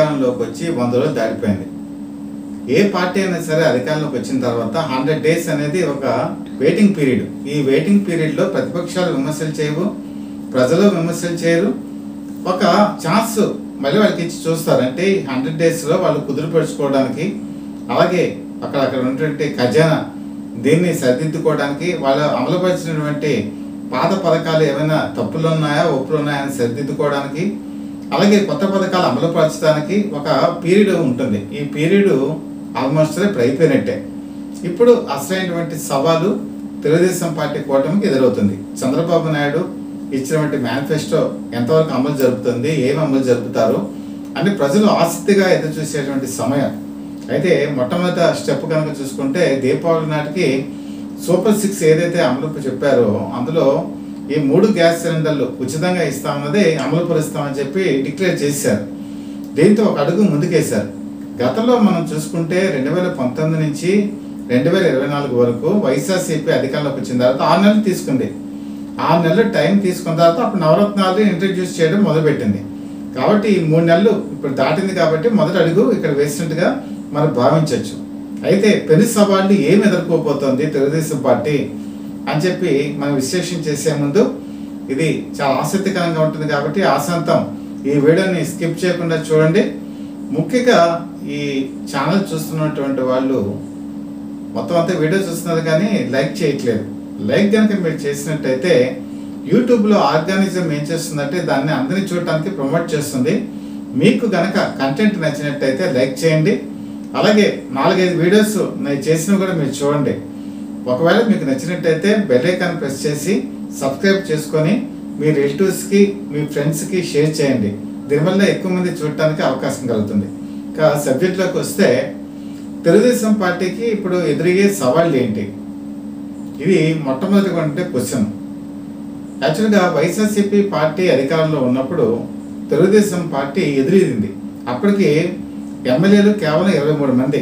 అధికారంలోకి వచ్చి 100 రోజులు దాటిపోయింది. ఏ పార్టీ అయినా సరే అధికారంలోకి వచ్చిన తర్వాత 100 డేస్ అనేది ఒక వెయిటింగ్ పీరియడ్. ఈ వెయిటింగ్ పీరియడ్లో ప్రతిపక్షాలు విమర్శలు చేయవు, ప్రజలు విమర్శలు చేయరు. ఒక ఛాన్స్ మళ్ళీ వాళ్ళకి ఇచ్చి చూస్తారు. అంటే 100 డేస్లో వాళ్ళు కుదురుపరుచుకోవడానికి, అలాగే అక్కడ ఉన్నటువంటి ఖజానా దీన్ని సరిదిద్దుకోవడానికి, వాళ్ళు అమలుపరిచినటువంటి పాత పథకాలు ఏమైనా తప్పులు ఉన్నాయా ఒప్పులు ఉన్నాయా అని సరిదిద్దుకోవడానికి, అలాగే కొత్త పథకాలు అమలుపరచడానికి ఒక పీరియడ్ ఉంటుంది. ఈ పీరియడ్ ఆల్మోస్ట్ ఇప్పుడు అయిపోయినట్టే. ఇప్పుడు అసలైనటువంటి సవాలు తెలుగుదేశం పార్టీ కూటమికి ఎదురవుతుంది. చంద్రబాబు నాయుడు ఇచ్చినటువంటి మేనిఫెస్టో ఎంతవరకు అమలు జరుపుతుంది, ఏమి అమలు జరుపుతారు అని ప్రజలు ఆసక్తిగా ఎదురు చూసేటువంటి సమయం. అయితే మొట్టమొదటి స్టెప్ కనుక చూసుకుంటే దీపావళి నాటికి సూపర్ 6 ఏదైతే అమలు చెప్పారో అందులో ఈ 3 గ్యాస్ సిలిండర్లు ఉచితంగా ఇస్తామన్నది అమలు పరుస్తామని చెప్పి డిక్లేర్ చేశారు. దీంతో ఒక అడుగు ముందుకేశారు. గతంలో మనం చూసుకుంటే 2019 నుంచి 2024 వరకు వైఎస్ఆర్సీపీ అధికారంలోకి వచ్చిన తర్వాత 6 నెలలు తీసుకుంది. 6 నెలలు టైం తీసుకున్న తర్వాత అప్పుడు నవరత్నాలు ఇంట్రడ్యూస్ చేయడం మొదలుపెట్టింది. కాబట్టి ఈ 3 నెలలు ఇప్పుడు దాటింది కాబట్టి మొదటి అడుగు ఇక్కడ వేసినట్టుగా మనం భావించవచ్చు. అయితే పెను సవాళ్ళు ఏమి ఎదుర్కోబోతోంది తెలుగుదేశం పార్టీ అని చెప్పి మనం విశ్లేషణ చేసే ముందు ఇది చాలా ఆసక్తికరంగా ఉంటుంది కాబట్టి ఆశాంతం ఈ వీడియోని స్కిప్ చేయకుండా చూడండి. ముఖ్యంగా ఈ ఛానల్ చూస్తున్నటువంటి వాళ్ళు మొత్తం అంతా వీడియో చూస్తున్నారు కానీ లైక్ చేయట్లేదు. లైక్ కనుక మీరు చేసినట్టయితే యూట్యూబ్లో ఆర్గానిజం ఏం చేస్తుందంటే దాన్ని అందరినీ చూడటానికి ప్రమోట్ చేస్తుంది. మీకు కనుక కంటెంట్ నచ్చినట్టయితే లైక్ చేయండి. అలాగే 4-5 వీడియోస్ నేను చేసినవి కూడా మీరు చూడండి. ఒకవేళ మీకు నచ్చినట్టయితే బెల్ ఐకాన్ ప్రెస్ చేసి సబ్స్క్రైబ్ చేసుకొని మీ రిలేటివ్స్కి మీ ఫ్రెండ్స్కి షేర్ చేయండి. దీనివల్ల ఎక్కువ మంది చూడటానికి అవకాశం కలుగుతుంది. ఇంకా సబ్జెక్ట్లోకి వస్తే తెలుగుదేశం పార్టీకి ఇప్పుడు ఎదురయ్యే సవాళ్ళు ఏంటి? ఇది మొట్టమొదటిగా ఉంటే క్వశ్చన్. యాక్చువల్గా వైఎస్ఆర్సీపీ పార్టీ అధికారంలో ఉన్నప్పుడు తెలుగుదేశం పార్టీ ఎదురీదింది. అప్పటికి ఎమ్మెల్యేలు కేవలం 23 మంది.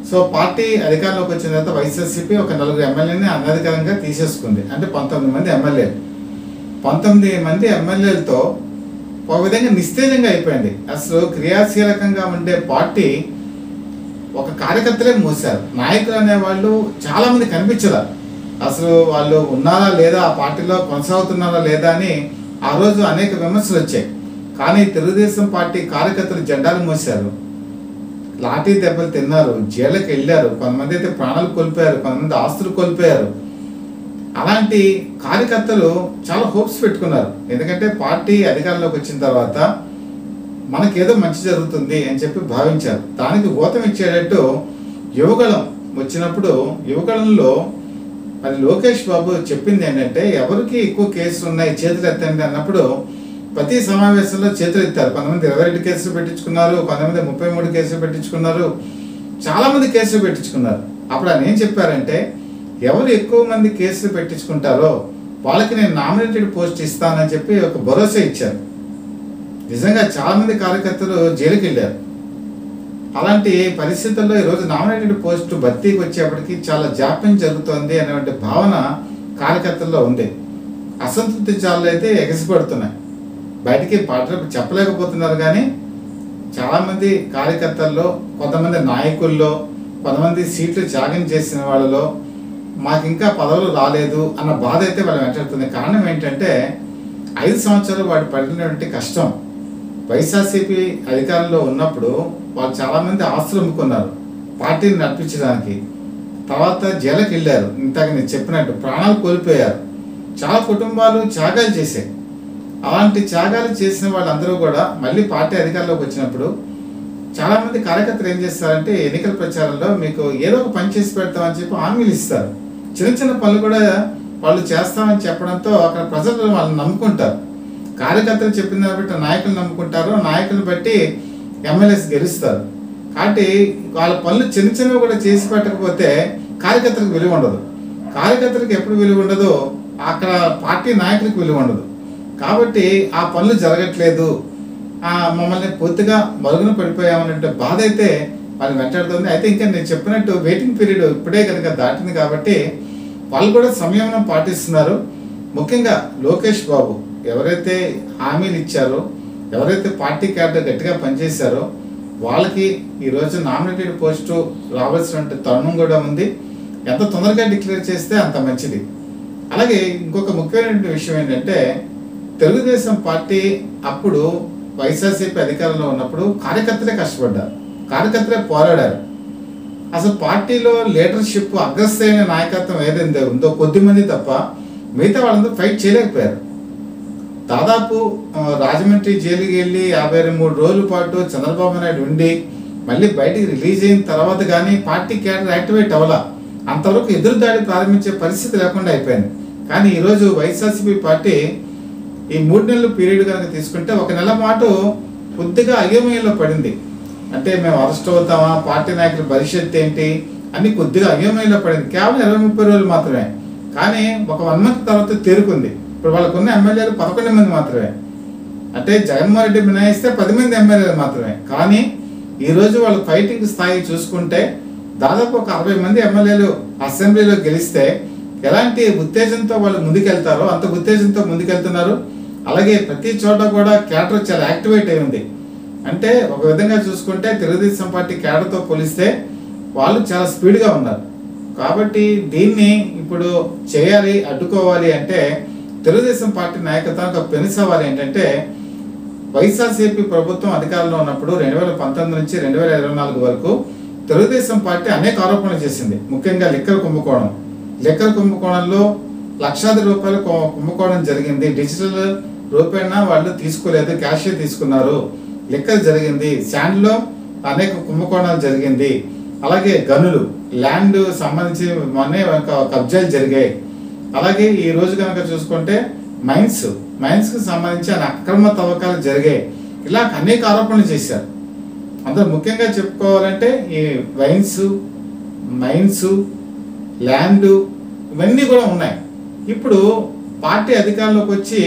సో పార్టీ అధికారంలోకి వచ్చిన తర్వాత వైఎస్ఆర్సీపీ ఒక 4 ఎమ్మెల్యేని అనధికారంగా తీసేసుకుంది. అంటే 19 మంది ఎమ్మెల్యేలు. 19 మంది ఎమ్మెల్యేలతో ఒక విధంగా నిస్తేజంగా అయిపోయింది. అసలు క్రియాశీలకంగా ఉండే పార్టీ ఒక కార్యకర్తలే మూసారు. నాయకులు అనేవాళ్ళు చాలామంది కనిపించరు. అసలు వాళ్ళు ఉన్నారా లేదా, ఆ పార్టీలో కొనసాగుతున్నారా లేదా అని ఆ రోజు అనేక విమర్శలు వచ్చాయి. కానీ తెలుగుదేశం పార్టీ కార్యకర్తలు జెండాలు మోసారు, లాఠీ దెబ్బలు తిన్నారు, జైళ్ళకి వెళ్ళారు. కొంతమంది అయితే ప్రాణాలు కోల్పోయారు, కొంతమంది ఆస్తులు కోల్పోయారు. అలాంటి కార్యకర్తలు చాలా హోప్స్ పెట్టుకున్నారు. ఎందుకంటే పార్టీ అధికారంలోకి వచ్చిన తర్వాత మనకేదో మంచి జరుగుతుంది అని చెప్పి భావించారు. దానికి ఊతం ఇచ్చేటట్టు యువగళం వచ్చినప్పుడు యువగళంలో మరి లోకేష్ బాబు చెప్పింది ఏంటంటే ఎవరికి ఎక్కువ కేసులు ఉన్నాయి చేతులు ఎత్తండి అన్నప్పుడు ప్రతి సమావేశంలో చేతులు ఎత్తారు. కొంతమంది 22 కేసులు పెట్టించుకున్నారు, కొంతమంది 33 కేసులు పెట్టించుకున్నారు, చాలామంది కేసులు పెట్టించుకున్నారు. అప్పుడు ఆయన ఏం చెప్పారంటే ఎవరు ఎక్కువ మంది కేసులు పెట్టించుకుంటారో వాళ్ళకి నేను నామినేటెడ్ పోస్ట్ ఇస్తానని చెప్పి ఒక భరోసా ఇచ్చారు. నిజంగా చాలామంది కార్యకర్తలు జైలుకి వెళ్ళారు. అలాంటి పరిస్థితుల్లో ఈరోజు నామినేటెడ్ పోస్టు భర్తీకి వచ్చేప్పటికి చాలా జాప్యం జరుగుతోంది అనేటువంటి భావన కార్యకర్తల్లో ఉంది. అసంతృప్తి చాలు అయితే ఎగసిపడుతున్నాయి. బయటికి పాటలు చెప్పలేకపోతున్నారు. కానీ చాలామంది కార్యకర్తల్లో, కొంతమంది నాయకుల్లో, కొంతమంది సీట్లు త్యాగం చేసిన వాళ్ళలో మాకు ఇంకా పదవులు రాలేదు అన్న బాధ అయితే వాళ్ళు వెంటాడుతుంది. కారణం ఏంటంటే 5 సంవత్సరాలు వాడు పడినటువంటి కష్టం. వైఎస్ఆర్సీపీ అధికారంలో ఉన్నప్పుడు వాళ్ళు చాలామంది ఆస్తులు అమ్ముకున్నారు పార్టీని నడిపించడానికి. తర్వాత జైలుకి వెళ్ళారు, ఇంతకు నేను చెప్పినట్టు ప్రాణాలు కోల్పోయారు. చాలా కుటుంబాలు త్యాగాలు చేశాయి. అలాంటి త్యాగాలు చేసిన వాళ్ళందరూ కూడా మళ్ళీ పార్టీ అధికారంలోకి వచ్చినప్పుడు చాలామంది కార్యకర్తలు ఏం చేస్తారంటే ఎన్నికల ప్రచారంలో మీకు ఏదో ఒక పని చేసి పెడతామని చెప్పి హామీలు ఇస్తారు. చిన్న చిన్న పనులు కూడా వాళ్ళు చేస్తామని చెప్పడంతో అక్కడ ప్రజలు వాళ్ళని నమ్ముకుంటారు. కార్యకర్తలు చెప్పిన దాన్ని బట్టి నాయకులు నమ్ముకుంటారు, నాయకులను బట్టి ఎమ్మెల్యేస్ గెలుస్తారు. కాబట్టి వాళ్ళ పనులు చిన్న చిన్నవి కూడా చేసి పెట్టకపోతే కార్యకర్తలకు విలువ ఉండదు. కార్యకర్తలకు ఎప్పుడు విలువ ఉండదో అక్కడ పార్టీ నాయకులకు విలువ ఉండదు. కాబట్టి ఆ పనులు జరగట్లేదు, మమ్మల్ని పూర్తిగా మరుగున పడిపోయామన్నట్టు బాధ అయితే వాళ్ళు వెంటాడుతుంది. అయితే ఇంకా నేను చెప్పినట్టు వెయిటింగ్ పీరియడ్ ఇప్పుడే కనుక దాటింది కాబట్టి వాళ్ళు కూడా సంయమనం పాటిస్తున్నారు. ముఖ్యంగా లోకేష్ బాబు ఎవరైతే హామీలు ఇచ్చారో, ఎవరైతే పార్టీ క్యాడర్ గట్టిగా పనిచేశారో వాళ్ళకి ఈరోజు నామినేటెడ్ పోస్టు రావాల్సిన తరుణం కూడా ఉంది. ఎంత తొందరగా డిక్లేర్ చేస్తే అంత మంచిది. అలాగే ఇంకొక ముఖ్యమైన విషయం ఏంటంటే, తెలుగుదేశం పార్టీ అప్పుడు వైఎస్ఆర్సీపీ అధికారంలో ఉన్నప్పుడు కార్యకర్తలే కష్టపడ్డారు, కార్యకర్తలే పోరాడారు. అసలు పార్టీలో లీడర్షిప్ అగ్రస్థాయి నాయకత్వం ఏదైతే ఉందో కొద్దిమంది తప్ప మిగతా వాళ్ళందరూ ఫైట్ చేయలేకపోయారు. దాదాపు రాజమండ్రి జైలుకి వెళ్ళి 53 రోజుల పాటు చంద్రబాబు నాయుడు ఉండి మళ్ళీ బయటికి రిలీజ్ అయిన తర్వాత కానీ పార్టీ క్యాడర్ యాక్టివేట్ అవ్వాల, అంతవరకు ఎదురుదాడి ప్రారంభించే పరిస్థితి లేకుండా అయిపోయింది. కానీ ఈరోజు వైఎస్ఆర్సీపీ పార్టీ ఈ 3 నెలల పీరియడ్ కనుక తీసుకుంటే 1 నెల పాటు కొద్దిగా అయోమయంలో పడింది. అంటే మేము అరెస్ట్ అవుతామా, పార్టీ నాయకుల భవిష్యత్తు ఏంటి అని కొద్దిగా అయోమయంలో పడింది. కేవలం 20-30 రోజులు మాత్రమే. కానీ ఒక 1 మంత్ తర్వాత తేరుకుంది. ఇప్పుడు వాళ్ళకున్న ఎమ్మెల్యేలు 11 మంది మాత్రమే. అంటే జగన్మోహన్ రెడ్డి మినహాయిస్తే 10 మంది ఎమ్మెల్యేలు మాత్రమే. కానీ ఈరోజు వాళ్ళ ఫైటింగ్ స్థాయి చూసుకుంటే దాదాపు ఒక 60 మంది ఎమ్మెల్యేలు అసెంబ్లీలో గెలిస్తే ఎలాంటి ఉత్తేజంతో వాళ్ళు ముందుకెళ్తారో అంత ఉత్తేజంతో ముందుకెళ్తున్నారు. అలాగే ప్రతి చోట కూడా క్యాడర్ చాలా యాక్టివేట్ అయి ఉంది. అంటే ఒక విధంగా చూసుకుంటే తెలుగుదేశం పార్టీ క్యాడర్తో పోలిస్తే వాళ్ళు చాలా స్పీడ్గా ఉన్నారు. కాబట్టి దీన్ని ఇప్పుడు చేయాలి, అడ్డుకోవాలి అంటే తెలుగుదేశం పార్టీ నాయకత్వానికి ఒక పెను సవాల్ ఏంటంటే, వైఎస్ఆర్సీపీ ప్రభుత్వం అధికారంలో ఉన్నప్పుడు 2019 నుంచి 2024 వరకు తెలుగుదేశం పార్టీ అనేక ఆరోపణలు చేసింది. ముఖ్యంగా లిక్కర్ కుంభకోణంలో లక్షాది రూపాయలు కుంభకోణం జరిగింది. డిజిటల్ రూపేణా వాళ్ళు తీసుకోలేదు, క్యాషే తీసుకున్నారు. లిక్కర్ జరిగింది, శాండ్లో అనేక కుంభకోణాలు జరిగింది. అలాగే గనులు, ల్యాండ్ సంబంధించి మొన్నే కబ్జాలు జరిగాయి. అలాగే ఈ రోజు కనుక చూసుకుంటే మైన్స్కి సంబంధించి అక్రమ తవ్వకాలు జరిగాయి. ఇలా అనేక ఆరోపణలు చేశారు. అందులో ముఖ్యంగా చెప్పుకోవాలంటే ఈ మైన్స్, ల్యాండ్ ఇవన్నీ కూడా ఉన్నాయి. ఇప్పుడు పార్టీ అధికారంలోకి వచ్చి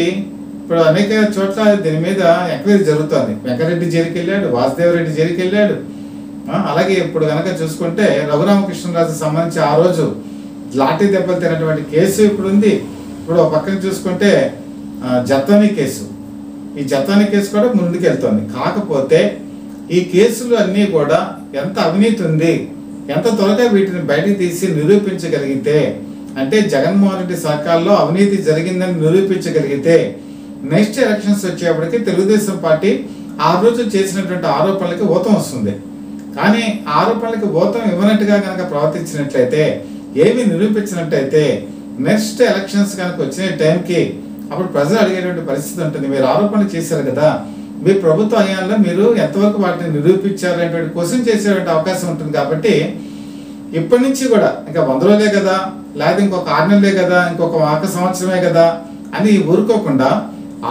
ఇప్పుడు అనేక చోట్ల దీని మీద ఎంక్వైరీ జరుగుతుంది. వెంకరెడ్డి జైలుకి వెళ్ళాడు, వాసుదేవరెడ్డి జైలుకి వెళ్ళాడు. అలాగే ఇప్పుడు కనుక చూసుకుంటే రఘురామకృష్ణరాజు సంబంధించి ఆ రోజు లాఠీ దెబ్బలు తినటువంటి కేసు ఇప్పుడు ఉంది. ఇప్పుడు ఒక పక్కన చూసుకుంటే జత్వానీ కేసు, ఈ జత్వానీ కేసు కూడా ముందుకు వెళ్తుంది. కాకపోతే ఈ కేసులు అన్నీ కూడా ఎంత అవినీతి ఉంది, ఎంత త్వరగా వీటిని బయటికి తీసి నిరూపించగలిగితే, అంటే జగన్మోహన్ రెడ్డి సర్కార్లో అవినీతి జరిగిందని నిరూపించగలిగితే నెక్స్ట్ ఎలక్షన్స్ వచ్చేప్పటికి తెలుగుదేశం పార్టీ ఆ రోజు చేసినటువంటి ఆరోపణలకి ఊతం వస్తుంది. కానీ ఆరోపణలకి ఊతం ఇవ్వనట్టుగా కనుక ప్రవర్తించినట్లయితే, ఏమి నిరూపించినట్టయితే నెక్స్ట్ ఎలక్షన్స్ కనుక వచ్చిన టైంకి అప్పుడు ప్రజలు అడిగేటువంటి పరిస్థితి ఉంటుంది. మీరు ఆరోపణలు చేశారు కదా, మీ ప్రభుత్వ హయాంలో మీరు ఎంతవరకు వాటిని నిరూపించారు అనేటువంటి క్వశ్చన్ చేసేటువంటి అవకాశం ఉంటుంది. కాబట్టి ఇప్పటి నుంచి కూడా ఇంకా 100 రోజులే కదా, లేదా ఇంకొక 6 నెలలే కదా, ఇంకొక 1 సంవత్సరమే కదా అని ఊరుకోకుండా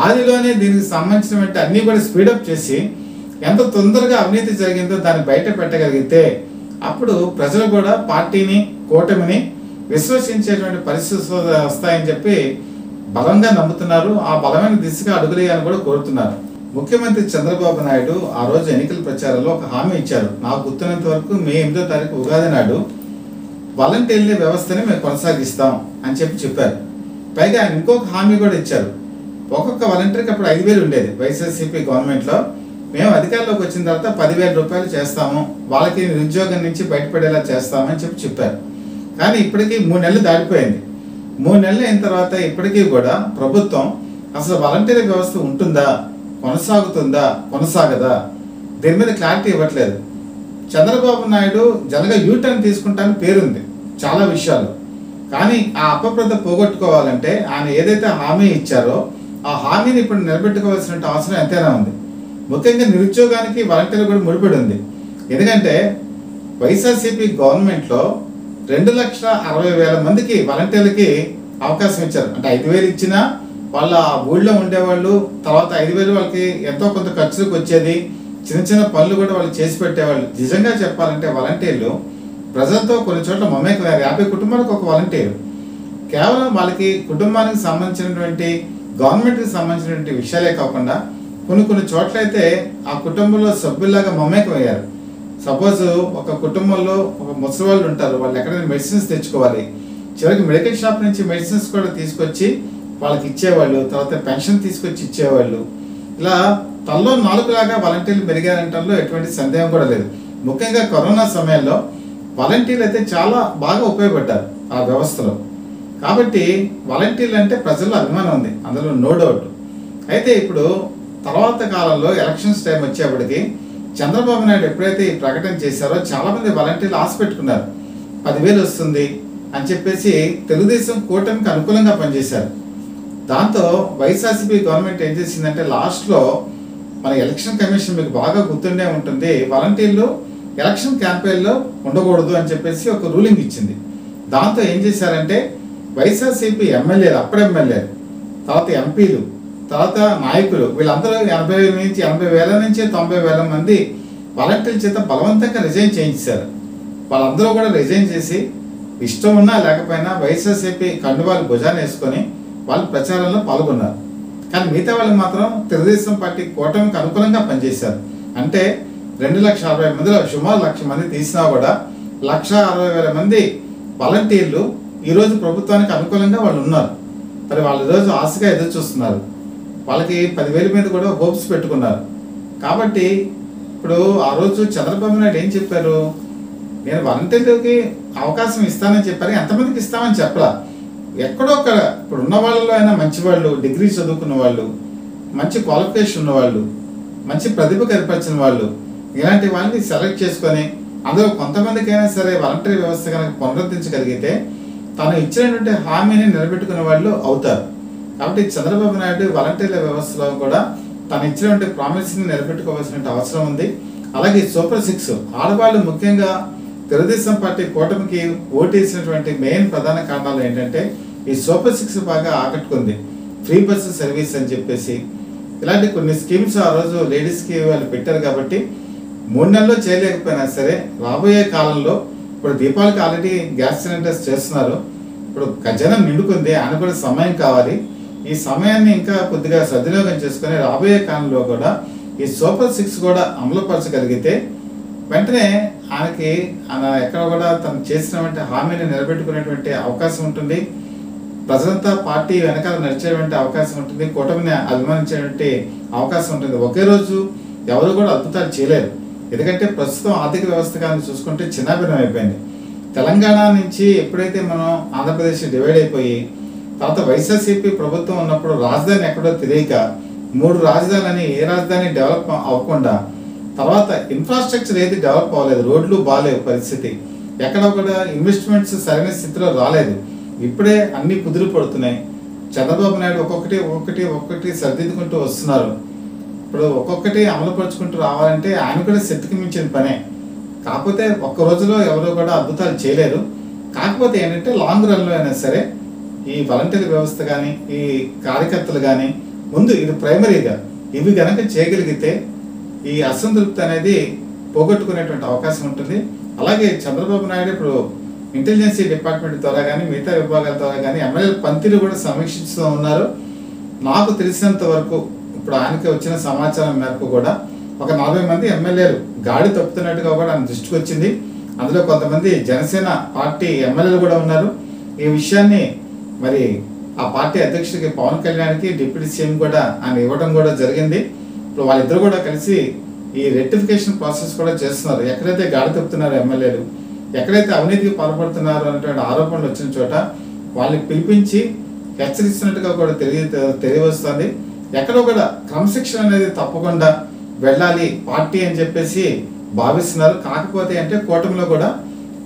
ఆదిలోనే దీనికి సంబంధించినటువంటి అన్నీ కూడా స్పీడప్ చేసి ఎంత తొందరగా అవినీతి జరిగిందో దాన్ని బయట పెట్టగలిగితే అప్పుడు ప్రజలు కూడా పార్టీని, కూటమిని విశ్వసించేటువంటి పరిస్థితులు వస్తాయని చెప్పి బలంగా నమ్ముతున్నారు. ఆ బలమైన దిశగా అడుగులేయాలని కూడా కోరుతున్నారు. ముఖ్యమంత్రి చంద్రబాబు నాయుడు ఆ రోజు ఎన్నికల ప్రచారంలో ఒక హామీ ఇచ్చారు. నాకు గుర్తున్నంత వరకు మే 8వ తారీఖు ఉగాది నాడు వాలంటీర్ల వ్యవస్థని మేము కొనసాగిస్తాం అని చెప్పారు. పైగా ఆయన ఇంకొక హామీ కూడా ఇచ్చారు. ఒక్కొక్క వాలంటీర్కి అప్పుడు 5,000 ఉండేది వైఎస్ఆర్సీపీ గవర్నమెంట్లో. మేము అధికారంలోకి వచ్చిన తర్వాత 10,000 రూపాయలు చేస్తాము, వాళ్ళకి నిరుద్యోగం నుంచి బయటపడేలా చేస్తామని చెప్పారు. కానీ ఇప్పటికీ 3 నెలలు దాటిపోయింది. 3 నెలలు అయిన తర్వాత ఇప్పటికీ కూడా ప్రభుత్వం అసలు వాలంటీర్ వ్యవస్థ ఉంటుందా, కొనసాగుతుందా, కొనసాగదా, దీని మీద క్లారిటీ ఇవ్వట్లేదు. చంద్రబాబు నాయుడు జనగా యూటర్న్ తీసుకుంటానని పేరుంది చాలా విషయాల్లో. కానీ ఆ అపప్రద పోగొట్టుకోవాలంటే ఆయన ఏదైతే హామీ ఇచ్చారో ఆ హామీని ఇప్పుడు నిలబెట్టుకోవాల్సిన అవసరం ఎంతైనా ఉంది. ముఖ్యంగా నిరుద్యోగానికి వాలంటీర్లు కూడా ముడిపడి ఉంది. ఎందుకంటే వైఎస్ఆర్సీపీ గవర్నమెంట్లో 2,60,000 మందికి వాలంటీర్లకి అవకాశం ఇచ్చారు. అంటే 5,000 ఇచ్చినా వాళ్ళ ఊళ్ళో ఉండేవాళ్ళు, తర్వాత 5,000 వాళ్ళకి ఎంతో కొంత ఖర్చులకు వచ్చేది, చిన్న చిన్న పనులు కూడా వాళ్ళు చేసి పెట్టేవాళ్ళు. నిజంగా చెప్పాలంటే వాలంటీర్లు ప్రజలతో కొన్ని చోట్ల మమేకమయ్యారు. 50 కుటుంబాలకు ఒక వాలంటీర్. కేవలం వాళ్ళకి కుటుంబానికి సంబంధించినటువంటి, గవర్నమెంట్కి సంబంధించినటువంటి విషయాలే కాకుండా కొన్ని చోట్ల అయితే ఆ కుటుంబంలో సభ్యుల్లాగా మమేకమయ్యారు. సపోజ్ ఒక కుటుంబంలో ఒక ముసలి వాళ్ళు ఉంటారు, వాళ్ళు ఎక్కడైనా మెడిసిన్స్ తెచ్చుకోవాలి, చివరికి మెడికల్ షాప్ నుంచి మెడిసిన్స్ కూడా తీసుకొచ్చి వాళ్ళకి ఇచ్చేవాళ్ళు, తర్వాత పెన్షన్ తీసుకొచ్చి ఇచ్చేవాళ్ళు. ఇలా తల్లో నాలుగులాగా వాలంటీర్లు పెరిగారంటంలో ఎటువంటి సందేహం కూడా లేదు. ముఖ్యంగా కరోనా సమయంలో వాలంటీర్లు అయితే చాలా బాగా ఉపయోగపడ్డారు ఆ వ్యవస్థలో. కాబట్టి వాలంటీర్లు అంటే ప్రజల్లో అభిమానం ఉంది, అందులో నో డౌట్. అయితే ఇప్పుడు తర్వాత కాలంలో ఎలక్షన్స్ టైం వచ్చేప్పటికి చంద్రబాబు నాయుడు ఎప్పుడైతే ఈ ప్రకటన చేశారో చాలామంది వాలంటీర్లు ఆశ పెట్టుకున్నారు. 10,000 వస్తుంది అని చెప్పేసి తెలుగుదేశం కూటమికి అనుకూలంగా పనిచేశారు. దాంతో వైఎస్ఆర్సీపీ గవర్నమెంట్ ఏం చేసిందంటే లాస్ట్లో మన ఎలక్షన్ కమిషన్ మీకు బాగా గుర్తుండే ఉంటుంది, వాలంటీర్లు ఎలక్షన్ క్యాంపెయిన్లో ఉండకూడదు అని చెప్పేసి ఒక రూలింగ్ ఇచ్చింది. దాంతో ఏం చేశారంటే వైఎస్ఆర్సీపీ ఎమ్మెల్యేలు, అప్పుడు ఎమ్మెల్యేలు, తర్వాత ఎంపీలు, తర్వాత నాయకులు, వీళ్ళందరూ 80,000 నుంచి 90,000 మంది వాలంటీర్ల చేత బలవంతంగా రిజైన్ చేయించారు. వాళ్ళందరూ కూడా రిజైన్ చేసి ఇష్టం ఉన్నా లేకపోయినా వైఎస్ఆర్సీపీ కండువాలు భుజాన్ని వేసుకొని వాళ్ళు ప్రచారంలో పాల్గొన్నారు. కానీ మిగతా వాళ్ళు మాత్రం తెలుగుదేశం పార్టీ కూటమికి అనుకూలంగా పనిచేశారు. అంటే 2,60,000 మందిలో సుమారు 1,00,000 మంది తీసినా కూడా 1,60,000 మంది వాలంటీర్లు ఈరోజు ప్రభుత్వానికి అనుకూలంగా వాళ్ళు ఉన్నారు. మరి వాళ్ళు ఈరోజు ఆశగా ఎదురు చూస్తున్నారు. వాళ్ళకి 10,000 మీద కూడా హోప్స్ పెట్టుకున్నారు. కాబట్టి ఇప్పుడు ఆ రోజు చంద్రబాబు నాయుడు ఏం చెప్పారు, నేను వాలంటీర్లకి అవకాశం ఇస్తానని చెప్పారు. ఎంతమందికి ఇస్తామని చెప్పరా. ఎక్కడో అక్కడ ఇప్పుడు ఉన్న వాళ్ళలో అయినా మంచి వాళ్ళు, డిగ్రీ చదువుకున్న వాళ్ళు, మంచి క్వాలిఫికేషన్ ఉన్నవాళ్ళు, మంచి ప్రతిభ కనపరిచిన వాళ్ళు, ఇలాంటి వాళ్ళని సెలెక్ట్ చేసుకొని అందులో కొంతమందికైనా సరే వాలంటీర్ వ్యవస్థ కనుక పునరుద్ధరించగలిగితే తను ఇచ్చినటువంటి హామీని నిలబెట్టుకునే వాళ్ళు అవుతారు. కాబట్టి చంద్రబాబు నాయుడు వాలంటీర్ల వ్యవస్థలో కూడా తను ఇచ్చినటువంటి ప్రామిస్ని నిలబెట్టుకోవాల్సిన అవసరం ఉంది. అలాగే సూపర్ 6 ఆడవాళ్ళు ముఖ్యంగా తెలుగుదేశం పార్టీ కూటమికి ఓటేసినటువంటి మెయిన్ ప్రధాన కారణాలు ఏంటంటే ఈ సూపర్ 6 బాగా ఆకట్టుకుంది. ఫ్రీ బస్సు సర్వీస్ అని చెప్పేసి ఇలాంటి కొన్ని స్కీమ్స్ ఆ రోజు లేడీస్కి వాళ్ళు పెట్టారు. కాబట్టి 3 నెలల్లో చేయలేకపోయినా సరే రాబోయే కాలంలో ఇప్పుడు దీపావళికి ఆల్రెడీ గ్యాస్ సిలిండర్స్ చేస్తున్నారు. ఇప్పుడు ఖజానా నిండుకుంది, ఆయన కూడా సమయం కావాలి. ఈ సమయాన్ని ఇంకా కొద్దిగా సద్వినియోగం చేసుకుని రాబోయే కాలంలో కూడా ఈ సూపర్ 6 కూడా అమలుపరచగలిగితే వెంటనే ఆయనకి ఎక్కడ కూడా తను చేసినటువంటి హామీని నిలబెట్టుకునేటువంటి అవకాశం ఉంటుంది. ప్రజలంతా పార్టీ వెనకాల నడిచేటువంటి అవకాశం ఉంటుంది. కూటమిని అభిమానించేటువంటి అవకాశం ఉంటుంది. ఒకే రోజు ఎవరు కూడా అద్భుతాలు చేయలేరు. ఎందుకంటే ప్రస్తుతం ఆర్థిక వ్యవస్థ కానీ చూసుకుంటే చిన్నాభిన్నం అయిపోయింది. తెలంగాణ నుంచి ఎప్పుడైతే మనం ఆంధ్రప్రదేశ్ డివైడ్ అయిపోయి తర్వాత వైఎస్ఆర్సీపీ ప్రభుత్వం ఉన్నప్పుడు రాజధాని ఎక్కడో తెలియక 3 రాజధానులని ఏ రాజధాని డెవలప్ అవ్వకుండా తర్వాత ఇన్ఫ్రాస్ట్రక్చర్ ఏది డెవలప్ అవ్వలేదు, రోడ్లు బాగాలేవు, పరిస్థితి ఎక్కడ కూడా ఇన్వెస్ట్మెంట్స్ సరైన స్థితిలో రాలేదు. ఇప్పుడే అన్ని కుదురు పడుతున్నాయి. చంద్రబాబు నాయుడు ఒక్కొక్కటి సర్దిద్దుకుంటూ వస్తున్నారు. ఇప్పుడు ఒక్కొక్కటి అమలుపరుచుకుంటూ రావాలంటే ఆయన కూడా శక్తికి మించిన పనే. కాకపోతే ఒక్క రోజులో ఎవరు కూడా అద్భుతాలు చేయలేరు. కాకపోతే ఏంటంటే లాంగ్ రన్లో అయినా సరే ఈ వాలంటీర్ వ్యవస్థ కానీ ఈ కార్యకర్తలు కానీ ముందు ఇది ప్రైమరీగా ఇవి కనుక చేయగలిగితే ఈ అసంతృప్తి అనేది పోగొట్టుకునేటువంటి అవకాశం ఉంటుంది. అలాగే చంద్రబాబు నాయుడు ఇప్పుడు ఇంటెలిజెన్సీ డిపార్ట్మెంట్ ద్వారా కానీ మిగతా విభాగాల ద్వారా కానీ ఎమ్మెల్యేల పనితీరు కూడా సమీక్షిస్తూ ఉన్నారు. నాకు తెలిసినంత వరకు ఇప్పుడు ఆయనకి వచ్చిన సమాచారం మేరకు కూడా ఒక 40 మంది ఎమ్మెల్యేలు గాడి తప్పుతున్నట్టుగా కూడా ఆయన దృష్టికి వచ్చింది. అందులో కొంతమంది జనసేన పార్టీ ఎమ్మెల్యేలు కూడా ఉన్నారు. ఈ విషయాన్ని మరి ఆ పార్టీ అధ్యక్షుడికి పవన్ కళ్యాణ్కి డిప్యూటీ సీఎం కూడా ఆయన ఇవ్వడం కూడా జరిగింది. ఇప్పుడు వాళ్ళిద్దరు కూడా కలిసి ఈ రెక్టిఫికేషన్ ప్రాసెస్ కూడా చేస్తున్నారు. ఎక్కడైతే గాడి తప్పుతున్నారో ఎమ్మెల్యేలు, ఎక్కడైతే అవినీతికి పాల్పడుతున్నారు అనేటువంటి ఆరోపణలు వచ్చిన చోట వాళ్ళని పిలిపించి హెచ్చరిస్తున్నట్టుగా కూడా తెలియవస్తుంది. ఎక్కడో కూడా క్రమశిక్షణ అనేది తప్పకుండా వెళ్ళాలి పార్టీ అని చెప్పేసి భావిస్తున్నారు. కాకపోతే అంటే కూటమిలో కూడా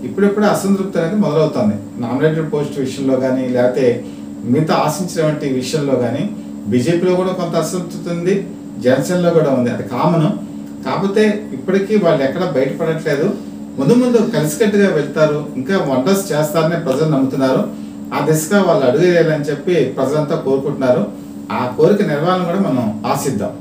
ఇప్పుడిప్పుడే అసంతృప్తి అనేది మొదలవుతుంది. నామినేటెడ్ పోస్ట్ విషయంలో కానీ లేకపోతే మిగతా ఆశించినటువంటి విషయంలో కానీ బీజేపీలో కూడా కొంత అసంతృప్తి ఉంది, జనసేనలో కూడా ఉంది. అది కామన్. కాకపోతే ఇప్పటికీ వాళ్ళు ఎక్కడ బయటపడట్లేదు. ముందు కలిసికట్టుగా వెళ్తారు, ఇంకా వండర్స్ చేస్తారని ప్రజలు నమ్ముతున్నారు. ఆ దిశగా వాళ్ళు అడుగు వేయాలని చెప్పి ప్రజలంతా కోరుకుంటున్నారు. ఆ కోరిక నెరవేరాలని కూడా మనం ఆశిద్దాం.